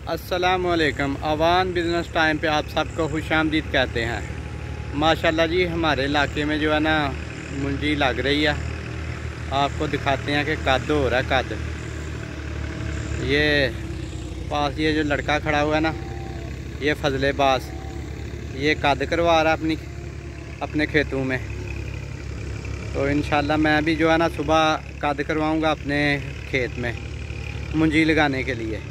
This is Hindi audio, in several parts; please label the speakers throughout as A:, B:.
A: अस्सलामुअलैकुम। अवान बिज़नेस टाइम पे आप सबको खुशामदीद कहते हैं। माशाल्लाह जी, हमारे इलाके में जो है ना मुंजी लग रही है। आपको दिखाते हैं कि कद हो रहा है। कद ये पास ये जो लड़का खड़ा हुआ है ना, ये फजले बास, ये कद करवा रहा है अपने खेतों में। तो इंशाल्लाह मैं भी जो है ना सुबह कद करवाऊँगा अपने खेत में मुंजी लगाने के लिए।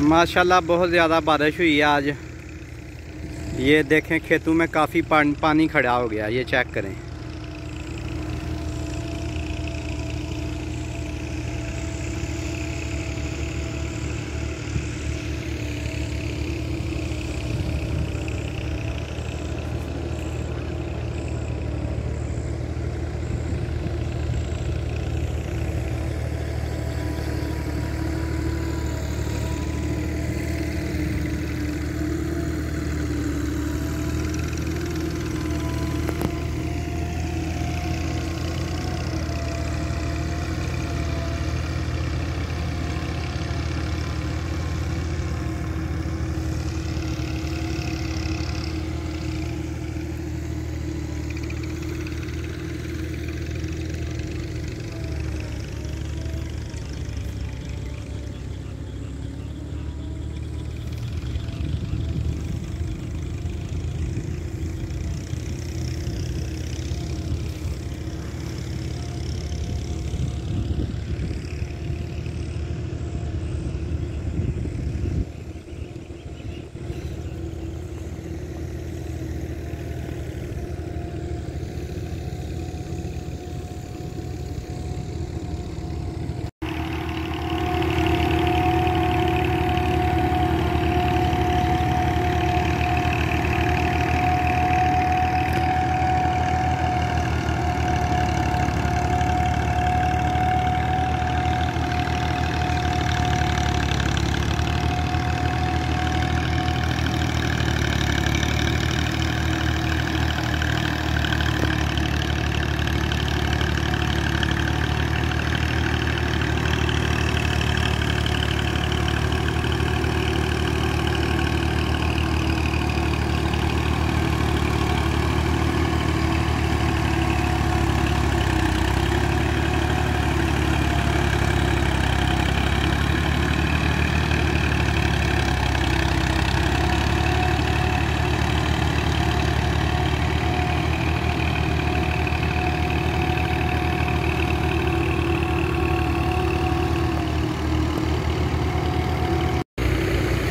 A: माशाल्लाह बहुत ज़्यादा बारिश हुई है आज। ये देखें खेतों में काफ़ी पानी खड़ा हो गया, ये चेक करें।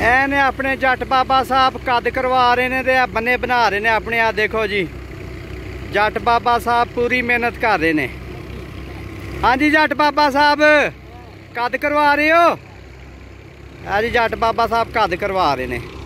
A: एने अपने जट बाबा साहब कद करवा रहे ने, बन्ने बना रहे ने अपने। आ देखो जी, जट बाबा साहब पूरी मेहनत कर रहे ने। हाँ जी जट बाबा साहब कद करवा रहे हो? हाँ जी जट बाबा साहब कद करवा रहे ने।